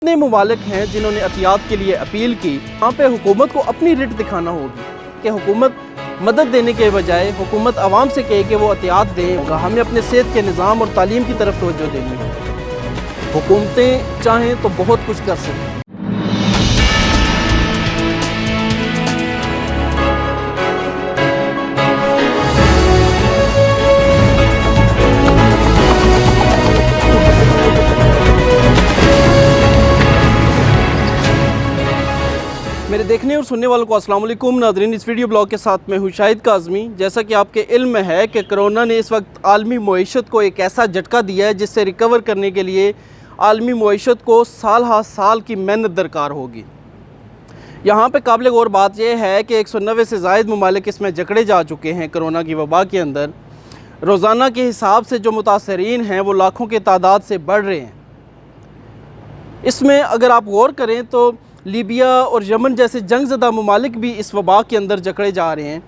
कितने मुमालिक हैं जिन्होंने एहतियात के लिए अपील की। यहाँ पे हुकूमत को अपनी रिट दिखाना होगी कि हुकूमत मदद देने के बजाय हुकूमत आवाम से कहे कि वो एहतियात दें। हमें अपने सेहत के निज़ाम और तालीम की तरफ तवज्जो देनी है। हुकूमतें चाहें तो बहुत कुछ कर सकती हैं। मेरे देखने और सुनने वालों को अस्सलाम वालेकुम नाज़रीन, इस वीडियो ब्लॉग के साथ मैं हूँ शाहिद काज़मी। जैसा कि आपके इल्म में है कि कोरोना ने इस वक्त आलमी मईशत को एक ऐसा झटका दिया है जिससे रिकवर करने के लिए आलमी मईशत को साल हा साल की मेहनत दरकार होगी। यहाँ पे काबिल गौर बात यह है कि 190 से ज़ायद ममालिक इसमें जकड़े जा चुके हैं। कोरोना की वबा के अंदर रोज़ाना के हिसाब से जो मुतासरीन हैं वो लाखों के तादाद से बढ़ रहे हैं। इसमें अगर आप गौर करें तो लीबिया और यमन जैसे जंगज़दा ममालिक भी इस वबा के अंदर जकड़े जा रहे हैं।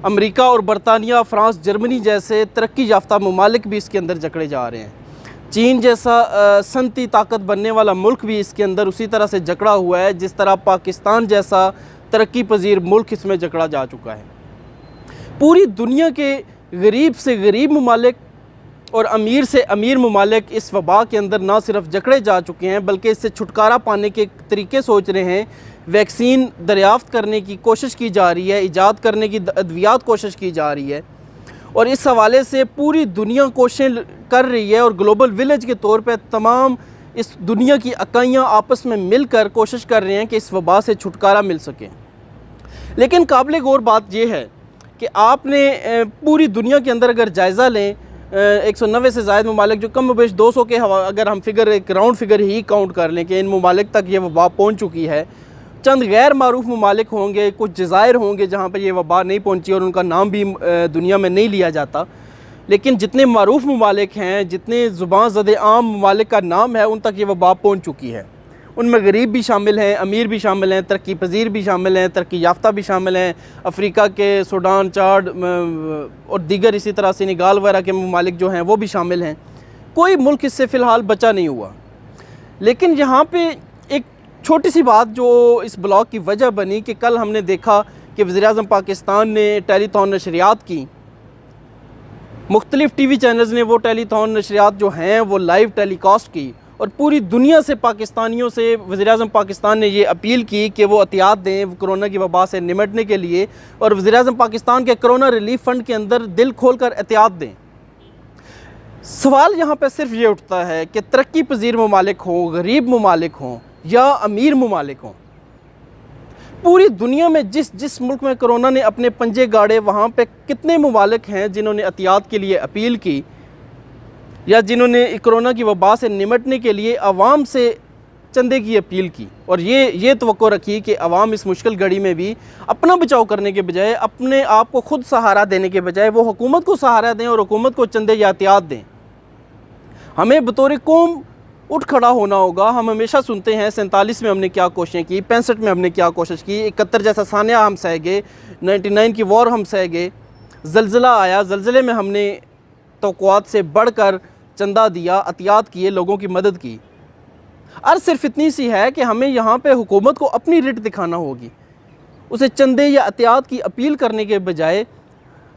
अमेरिका और बरतानिया, फ़्रांस, जर्मनी जैसे तरक्की याफ्ता ममालिक भी इसके अंदर जकड़े जा रहे हैं। चीन जैसा सनती ताकत बनने वाला मुल्क भी इसके अंदर उसी तरह से जकड़ा हुआ है जिस तरह पाकिस्तान जैसा तरक्की पजीर मुल्क इसमें जकड़ा जा चुका है। पूरी दुनिया के गरीब से गरीब ममालिक और अमीर से अमीर ममालिक इस वबा के अंदर ना सिर्फ जकड़े जा चुके हैं बल्कि इससे छुटकारा पाने के तरीके सोच रहे हैं। वैक्सीन दरियाफ़्त करने की कोशिश की जा रही है, ईजाद करने की अद्वियात कोशिश की जा रही है और इस हवाले से पूरी दुनिया कोशिशें कर रही है और ग्लोबल विलेज के तौर पर तमाम इस दुनिया की इकाइयाँ आपस में मिलकर कोशिश कर रहे हैं कि इस वबा से छुटकारा मिल सके। लेकिन काबिल गौर बात यह है कि आपने पूरी दुनिया के अंदर अगर जायज़ा लें 190 से ज़ायद ममालिक जो कम बेश 200 के अगर हम फिगर एक राउंड फिगर ही काउंट कर लें कि इन ममालिक तक ये वबा पहुँच चुकी है। चंद गैर मारूफ ममालिक होंगे, कुछ जज़ायर होंगे जहाँ पर ये वबा नहीं पहुँची और उनका नाम भी दुनिया में नहीं लिया जाता। लेकिन जितने मारूफ ममालिक हैं, जितने ज़ुबान ज़दे आम ममालिक का नाम है, उन तक ये वबा पहुँच चुकी है। उनमें गरीब भी शामिल हैं, अमीर भी शामिल हैं, तरक्की पजीर भी शामिल हैं, तरक्की याफ्ता भी शामिल हैं। अफ्रीका के सूडान, चाड और दीगर इसी तरह सेनेगाल वगैरह के ममालिक जो हैं वो भी शामिल हैं। कोई मुल्क इससे फ़िलहाल बचा नहीं हुआ। लेकिन यहाँ पे एक छोटी सी बात जो इस ब्लॉग की वजह बनी कि कल हमने देखा कि वज़ीर-ए-आज़म पाकिस्तान ने टेलीथॉन नशरियात की। मुख्तलिफ़ TV चैनल्स ने वो टेलीथॉन नशरियात जो हैं वो लाइव टेलीकास्ट की और पूरी दुनिया से पाकिस्तानियों से वज़ीर-ए-आज़म पाकिस्तान ने ये अपील की कि वो एहतियात दें कोरोना की वबा से निमटने के लिए और वज़ीर-ए-आज़म पाकिस्तान के कोरोना रिलीफ फ़ंड के अंदर दिल खोल कर एहतियात दें। सवाल यहाँ पे सिर्फ ये उठता है कि तरक्की पजीर ममालिक हों, गरीब ममालिक हों या अमीर ममालिक हों, पूरी दुनिया में जिस मुल्क में कोरोना ने अपने पंजे गाड़े वहाँ पर कितने ममालिक हैं जिन्होंने एहतियात के लिए अपील की या जिन्होंने कोरोना की वबा से निमटने के लिए आवाम से चंदे की अपील की और ये तवक्को रखी कि आवाम इस मुश्किल घड़ी में भी अपना बचाव करने के बजाय, अपने आप को खुद सहारा देने के बजाय वो हुकूमत को सहारा दें और हुकूमत को चंदे या एहतियात दें। हमें बतौर कौम उठ खड़ा होना होगा। हम हमेशा सुनते हैं 47 में हमने क्या कोशिशें की, 65 में हमने क्या कोशिश की, 71 जैसा सानिया हम सह गए, 99 की वॉर हम सह गए, ज़लज़ला आया, ज़लज़ले में हमने तवक्कुआत से बढ़कर चंदा दिया, एहतियात किए, लोगों की मदद की। अर्ज़ सिर्फ इतनी सी है कि हमें यहाँ पे हुकूमत को अपनी रिट दिखाना होगी। उसे चंदे या एहतियात की अपील करने के बजाय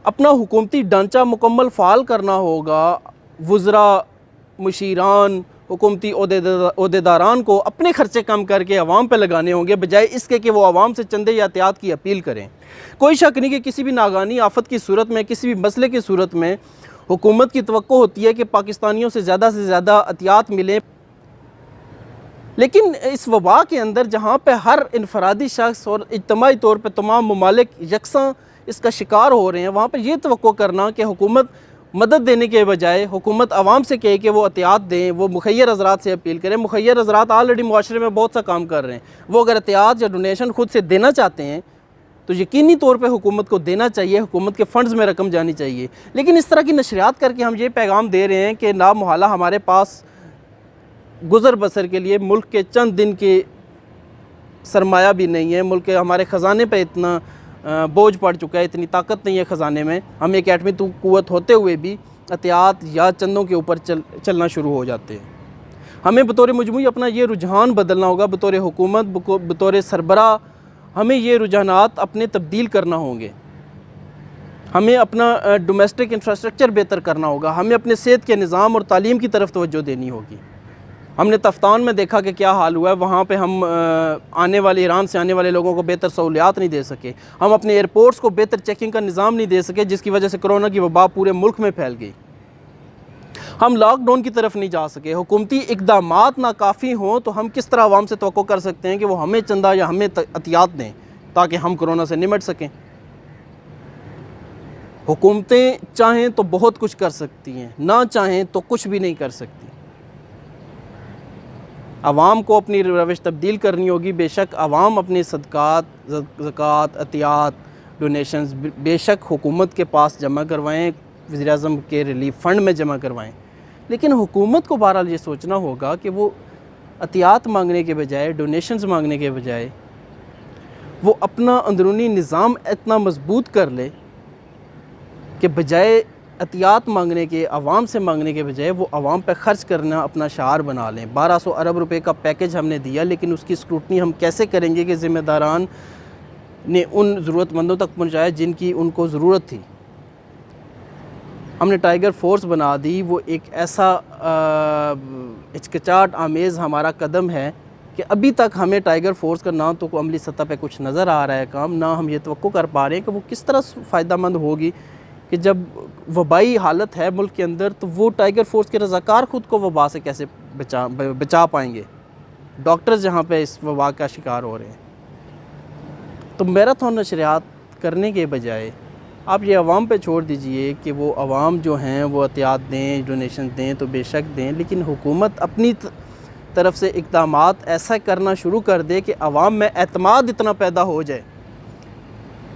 अपना हुकूमती ढांचा मुकम्मल फ़ाल करना होगा। वज़रा, मुशीरान, हुकूमती ओहदेदारान को अपने खर्चे कम करके आवाम पे लगाने होंगे बजाय इसके कि वो आवाम से चंदे या एहतियात की अपील करें। कोई शक नहीं कि किसी भी नागानी आफत की सूरत में, किसी भी मसले की सूरत में हुकूमत की तवक्को होती है कि पाकिस्तानियों से ज़्यादा एहतियात मिले। लेकिन इस वबा के अंदर जहाँ पे हर इनफरादी शख्स और इज्तमाही तौर पे तमाम ममालिक यकसां इसका शिकार हो रहे हैं, वहाँ पे ये तवक्को करना कि हुकूमत मदद देने के बजाय हुकूमत आवाम से कहे कि वो एहतियात दें, वो मुखय्यर हज़रात से अपील करें। मुखय्यर हज़रात ऑलरेडी मुआशरे में बहुत सा काम कर रहे हैं। वो अगर एहतियात या डोनेशन खुद से देना चाहते हैं तो यकीनी तौर पे हुकूमत को देना चाहिए, हुकूमत के फ़ंड्स में रकम जानी चाहिए। लेकिन इस तरह की नशरियात करके हम ये पैगाम दे रहे हैं कि ना मुहाला हमारे पास गुज़र बसर के लिए मुल्क के चंद दिन के सरमाया भी नहीं है, मुल्क के हमारे ख़जाने पे इतना बोझ पड़ चुका है, इतनी ताकत नहीं है ख़जाने में। हम एक एटमी क़ुव्वत होते हुए भी एहतियात या चंदों के ऊपर चलना शुरू हो जाते हैं। हमें बतौर मजमूई अपना ये रुझान बदलना होगा, बतौर हुकूमत, बतौर सरबराह हमें ये रुझानात अपने तब्दील करना होंगे। हमें अपना डोमेस्टिक इंफ्रास्ट्रक्चर बेहतर करना होगा, हमें अपने सेहत के निज़ाम और तालीम की तरफ तवज्जो देनी होगी। हमने तफ्तान में देखा कि क्या हाल हुआ है, वहाँ पे हम आने वाले ईरान से आने वाले लोगों को बेहतर सहूलियात नहीं दे सके, हम अपने एयरपोर्ट्स को बेहतर चेकिंग का निज़ाम नहीं दे सके, जिसकी वजह से कोरोना की वबा पूरे मुल्क में फैल गई। हम लॉकडाउन की तरफ नहीं जा सके। हुकूमती इक़दामात नाकाफ़ी हों तो हम किस तरह आवाम से तवक्को कर सकते हैं कि वो हमें चंदा या हमें एहतियात दें ताकि हम कोरोना से निमट सकें। हुकूमतें चाहें तो बहुत कुछ कर सकती हैं, ना चाहें तो कुछ भी नहीं कर सकती। आवाम को अपनी रविश तब्दील करनी होगी। बेशक आवाम अपनी सदक़ात, ज़कात, अतियात, डोनेशंस बेशक हुकूमत के पास जमा करवाएँ, वज़ीर-ए-आज़म के रिलीफ फ़ंड में जमा करवाएँ, लेकिन हुकूमत को बहरहाल ये सोचना होगा कि वो अतियात मांगने के बजाय, डोनेशंस मांगने के बजाय वो अपना अंदरूनी निज़ाम इतना मजबूत कर ले कि बजाय अतियात मांगने के, आवाम से मांगने के बजाय वो आवाम पर ख़र्च करना अपना शार बना लें। 1200 अरब रुपए का पैकेज हमने दिया, लेकिन उसकी स्क्रूटनी हम कैसे करेंगे कि ज़िम्मेदारान ने उन ज़रूरतमंदों तक पहुँचाया जिनकी उनको ज़रूरत थी। हमने टाइगर फोर्स बना दी, वो एक ऐसा हिचकिचाहट आमेज़ हमारा कदम है कि अभी तक हमें टाइगर फोर्स का ना तो अमली सतह पे कुछ नज़र आ रहा है काम, ना हम ये तवक्को कर पा रहे हैं कि वो किस तरह फ़ायदेमंद होगी कि जब वबाई हालत है मुल्क के अंदर तो वो टाइगर फोर्स के रज़ाकार ख़ुद को वबा से कैसे बचा पाएंगे, डॉक्टर्स जहाँ पे इस वबा का शिकार हो रहे हैं। तो मैराथन नशरियात करने के बजाय आप ये आवाम पे छोड़ दीजिए कि वो आवाम जो हैं वो एहतियात दें, डोनेशन दें तो बेशक दें, लेकिन हुकूमत अपनी तरफ से इक़दामात ऐसा करना शुरू कर दे कि आवाम में एतमाद इतना पैदा हो जाए,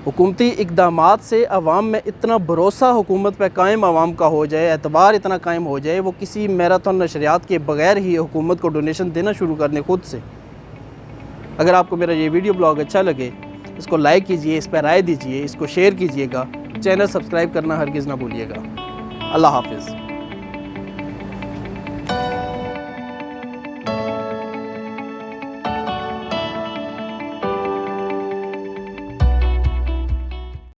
हुकूमती इक़दामात से आवाम में इतना भरोसा हुकूमत पे कायम आवाम का हो जाए, एतबार इतना कायम हो जाए, वो किसी मैराथन नशरियात के बग़ैर ही हुकूमत को डोनेशन देना शुरू कर दें खुद से। अगर आपको मेरा ये वीडियो ब्लॉग अच्छा लगे, इसको लाइक कीजिए, इस पर राय दीजिए, इसको शेयर कीजिएगा, चैनल सब्सक्राइब करना हरगिज़ ना भूलिएगा। अल्लाह हाफ़िज़।